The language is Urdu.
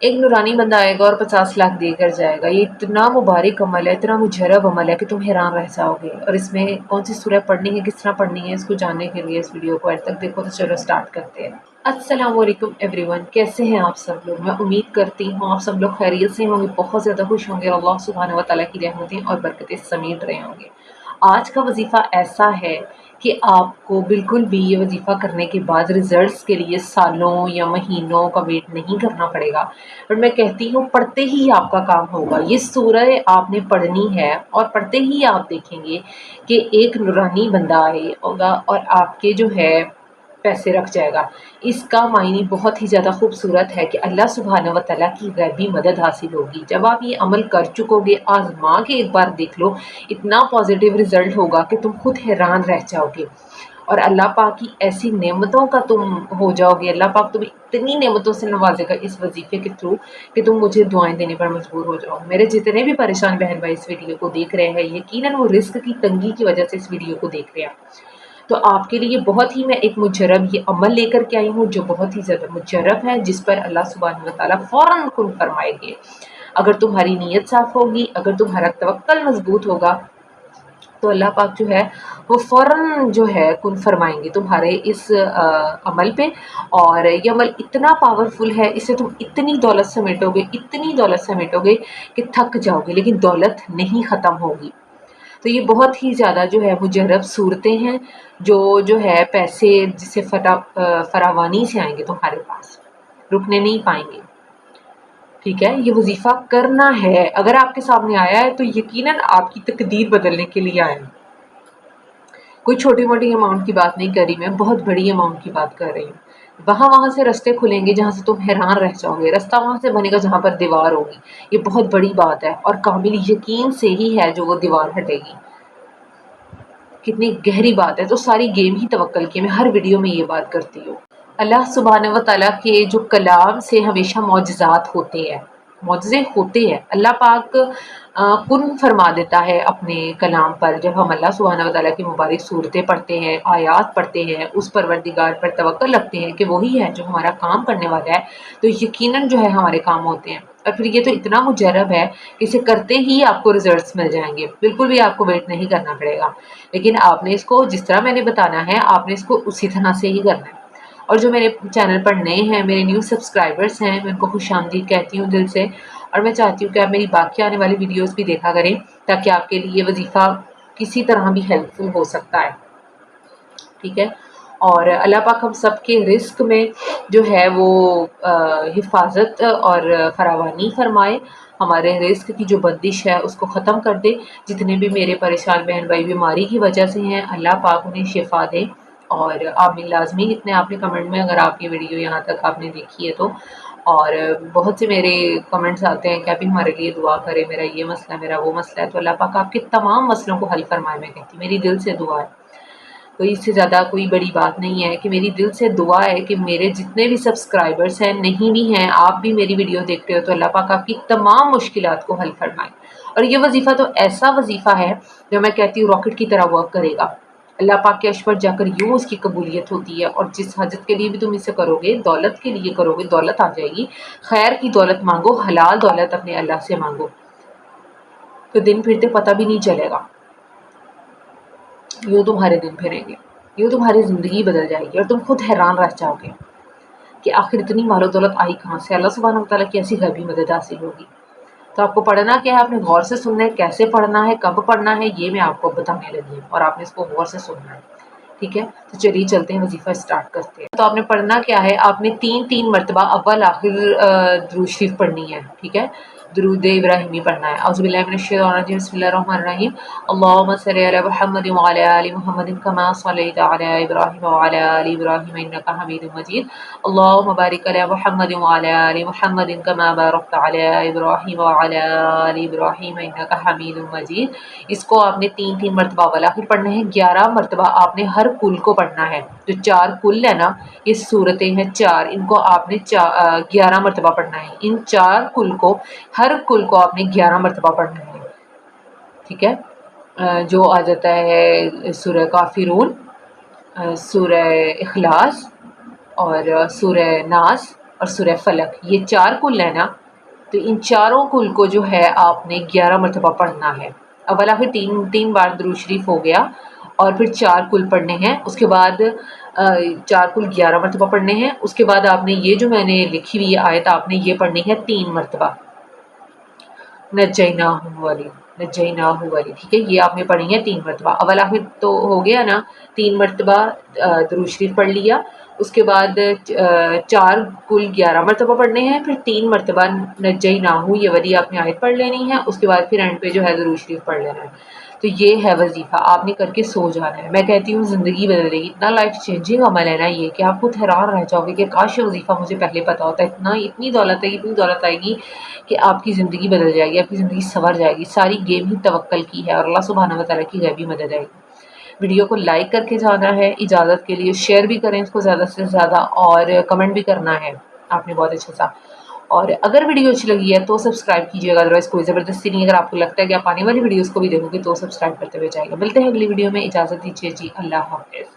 ایک نورانی بندہ آئے گا اور 50 لاکھ دے کر جائے گا. یہ اتنا مبارک عمل ہے، اتنا مجرب عمل ہے کہ تم حیران رہ جاؤ گے. اور اس میں کون سی سورہ پڑھنی ہے، کس طرح پڑھنی ہے، اس کو جاننے کے لیے اس ویڈیو کو آج تک دیکھو. تو چلو سٹارٹ کرتے ہیں. السلام علیکم ایوری ون، کیسے ہیں آپ سب لوگ؟ میں امید کرتی ہوں آپ سب لوگ خیریت سے ہوں گے، بہت زیادہ خوش ہوں گے، اللہ سبحانہ و تعالیٰ کی رحمتیں اور برکتیں سمیٹ رہے ہوں گے. آج کا وظیفہ ایسا ہے کہ آپ کو بالکل بھی یہ وظیفہ کرنے کے بعد رزلٹس کے لیے سالوں یا مہینوں کا ویٹ نہیں کرنا پڑے گا. اور میں کہتی ہوں پڑھتے ہی آپ کا کام ہوگا. یہ سورہ آپ نے پڑھنی ہے اور پڑھتے ہی آپ دیکھیں گے کہ ایک نورانی بندہ آئے ہوگا اور آپ کے جو ہے پیسے رکھ جائے گا. اس کا معنی بہت ہی زیادہ خوبصورت ہے کہ اللہ سبحانہ و تعالیٰ کی غیبی مدد حاصل ہوگی. جب آپ یہ عمل کر چکو گے، آزما کے ایک بار دیکھ لو، اتنا پازیٹیو رزلٹ ہوگا کہ تم خود حیران رہ جاؤ گے. اور اللہ پاک کی ایسی نعمتوں کا تم ہو جاؤ گے، اللہ پاک تمہیں اتنی نعمتوں سے نوازے گا اس وظیفے کے تھرو کہ تم مجھے دعائیں دینے پر مجبور ہو جاؤ. میرے جتنے بھی پریشان بہن بھائی اس ویڈیو کو دیکھ رہے ہیں، یقیناً وہ رزق کی تنگی کی وجہ سے اس ویڈیو کو دیکھ رہے ہیں. تو آپ کے لیے بہت ہی میں ایک مجرب یہ عمل لے کر کے آئی ہوں جو بہت ہی زیادہ مجرب ہے، جس پر اللہ سبحانہ و تعالیٰ فوراً کن فرمائے گے. اگر تمہاری نیت صاف ہوگی، اگر تمہارا توکل مضبوط ہوگا، تو اللہ پاک جو ہے وہ فوراً جو ہے کن فرمائیں گے تمہارے اس عمل پہ. اور یہ عمل اتنا پاورفل ہے، اس سے تم اتنی دولت سمیٹو گے، اتنی دولت سمیٹو گے کہ تھک جاؤ گے، لیکن دولت نہیں ختم ہوگی. تو یہ بہت ہی زیادہ جو ہے مجرب صورتیں ہیں جو ہے پیسے جسے فراوانی سے آئیں گے تمہارے پاس، رکنے نہیں پائیں گے. ٹھیک ہے، یہ وظیفہ کرنا ہے. اگر آپ کے سامنے آیا ہے تو یقیناً آپ کی تقدیر بدلنے کے لیے آیا ہے. کوئی چھوٹی موٹی اماؤنٹ کی بات نہیں کر رہی میں، بہت بڑی اماؤنٹ کی بات کر رہی ہوں. وہاں سے رستے کھلیں گے جہاں سے تم حیران رہ جاؤ گے. رستہ وہاں سے بنے گا جہاں پر دیوار ہوگی. یہ بہت بڑی بات ہے اور قابل یقین سے ہی ہے جو وہ دیوار ہٹے گی. کتنی گہری بات ہے. تو ساری گیم ہی توکل کی. میں ہر ویڈیو میں یہ بات کرتی ہوں. اللہ سبحانہ و تعالیٰ کے جو کلام سے ہمیشہ معجزات ہوتے ہیں، معجزے ہوتے ہیں. اللہ پاک کن فرما دیتا ہے اپنے کلام پر. جب ہم اللہ سبحانہ و تعالیٰ کی مبارک صورتیں پڑھتے ہیں، آیات پڑھتے ہیں، اس پروردگار پر توکل رکھتے ہیں کہ وہی ہے جو ہمارا کام کرنے والا ہے، تو یقیناً جو ہے ہمارے کام ہوتے ہیں. اور پھر یہ تو اتنا مجرب ہے کہ اسے کرتے ہی آپ کو ریزلٹس مل جائیں گے. بالکل بھی آپ کو ویٹ نہیں کرنا پڑے گا. لیکن آپ نے اس کو جس طرح میں نے بتانا ہے، آپ نے اس کو اسی طرح سے ہی کرنا ہے. اور جو میرے چینل پر نئے ہیں، میرے نیو سبسکرائبرز ہیں، میں ان کو خوش آمدید کہتی ہوں دل سے. اور میں چاہتی ہوں کہ آپ میری باقی آنے والی ویڈیوز بھی دیکھا کریں تاکہ آپ کے لیے وظیفہ کسی طرح بھی ہیلپ فل ہو سکتا ہے. ٹھیک ہے. اور اللہ پاک ہم سب کے رزق میں جو ہے وہ حفاظت اور فراوانی فرمائے. ہمارے رزق کی جو بندش ہے اس کو ختم کر دے. جتنے بھی میرے پریشان بہن بھائی بیماری کی وجہ سے ہیں، اللہ پاک انہیں شفا دے. اور آمین لازمی لکھنے آپ نے کمنٹ میں، اگر آپ یہ ویڈیو یہاں تک آپ نے دیکھی ہے تو. اور بہت سے میرے کمنٹس آتے ہیں کہ ابھی ہمارے لیے دعا کرے، میرا یہ مسئلہ ہے، میرا وہ مسئلہ ہے. تو اللہ پاک آپ کے تمام مسئلوں کو حل فرمائے. میں کہتی میری دل سے دعا ہے، کوئی اس سے زیادہ کوئی بڑی بات نہیں ہے کہ میری دل سے دعا ہے کہ میرے جتنے بھی سبسکرائبرز ہیں، نہیں بھی ہیں، آپ بھی میری ویڈیو دیکھتے ہو، تو اللہ پاک آپ کی تمام مشکلات کو حل فرمائے. اور یہ وظیفہ تو ایسا وظیفہ ہے جو میں کہتی ہوں راکٹ کی طرح ورک کرے گا. اللہ پاک کے عرش پر جا کر یوں اس کی قبولیت ہوتی ہے. اور جس حاجت کے لیے بھی تم اسے کرو گے، دولت کے لیے کرو گے، دولت آ جائے گی. خیر کی دولت مانگو، حلال دولت اپنے اللہ سے مانگو، تو دن پھرتے پتہ بھی نہیں چلے گا. یوں تمہارے دن پھریں گے، یوں تمہاری زندگی بدل جائے گی اور تم خود حیران رہ جاؤ گے کہ آخر اتنی مال و دولت آئی کہاں سے. اللہ سبحانہ و تعالیٰ کی ایسی غیبی مدد حاصل ہوگی. تو آپ کو پڑھنا کیا ہے، آپ نے غور سے سننا ہے. کیسے پڑھنا ہے، کب پڑھنا ہے، یہ میں آپ کو بتانے لگی ہوں اور آپ نے اس کو غور سے سننا ہے. ٹھیک ہے. تو چلیے چلتے ہیں، وظیفہ اسٹارٹ کرتے ہیں. تو آپ نے پڑھنا کیا ہے، آپ نے تین مرتبہ اول آخر درود شریف پڑھنی ہے. ٹھیک ہے. درود ابراہیمی پڑھنا ہے. اعوذ باللہ من الشیطان الرجیم، بسم اللہ الرحمن الرحیم. اللہم صلی علی محمد وعلی آل محمد کما صلیت علی ابراہیم وعلی آل ابراہیم انک حمید مجید. اللہم بارک علی محمد وعلی آل محمد کما بارکت علی ابراہیم وعلی آل ابراہیم انک حمید مجید. اس کو آپ نے تین مرتبہ اول آخر پڑھنا ہے. 11 مرتبہ آپ نے ہر کل کو پڑھنا ہے. جو 4 کل ہے نا، یہ صورتیں ہیں 4، ان کو آپ نے 11 مرتبہ پڑھنا ہے. ان 4 کل کو، ہر کل کو آپ نے 11 مرتبہ پڑھنا ہے. ٹھیک ہے. جو آ جاتا ہے سورہ کافرون، سورہ اخلاص اور سورہ ناس اور سورہ فلق، یہ 4 کل ہے نا، تو ان چاروں کل کو جو ہے آپ نے 11 مرتبہ پڑھنا ہے۔ اول آخر تین بار درود شریف ہو گیا، اور پھر 4 کل پڑھنے ہیں، اس کے بعد 4 کل 11 مرتبہ پڑھنے ہیں، اس کے بعد آپ نے یہ جو میں نے لکھی ہوئی آیت آپ نے یہ پڑھنی ہے 3 مرتبہ، نجیناہ والی، نجیناہ والی، ٹھیک ہے، یہ آپ نے پڑھنی ہے 3 مرتبہ۔ اول آخر تو ہو گیا نا، 3 مرتبہ درود شریف پڑھ لیا، اس کے بعد 4 کل 11 مرتبہ پڑھنے ہیں، پھر 3 مرتبہ نجیناہ یہ والی آپ نے آیت پڑھ لینی ہے، اس کے بعد پھر اینڈ پہ جو ہے درود شریف پڑھ لینا ہے۔ تو یہ ہے وظیفہ، آپ نے کر کے سو جانا ہے۔ میں کہتی ہوں زندگی بدل گئی، اتنا لائف چینجنگ عمل ہے نا یہ، کہ آپ خود حیران رہ جاؤ گے کہ کاش یہ وظیفہ مجھے پہلے پتا ہوتا، اتنی دولت ہے، اتنی دولت آئے گی کہ آپ کی زندگی بدل جائے گی، آپ کی زندگی سنور جائے گی۔ ساری گیم ہی توکل کی ہے اور اللہ سبحانہ و تعالیٰ کی غیبی مدد ہے۔ ویڈیو کو لائک کر کے جانا ہے، اجازت کے لیے شیئر بھی کریں اس کو زیادہ سے زیادہ، اور کمنٹ بھی کرنا ہے آپ نے بہت اچھا سا۔ اور اگر ویڈیو اچھی لگی ہے تو سبسکرائب کیجیے گا، ادروائز کوئی زبردستی نہیں، اگر آپ کو لگتا ہے کہ آپ آنے والی ویڈیوز کو بھی دیکھو گے تو سبسکرائب کرتے ہوئے جائے گا۔ ملتے ہیں اگلی ویڈیو میں، اجازت دیجیے جی، اللہ حافظ۔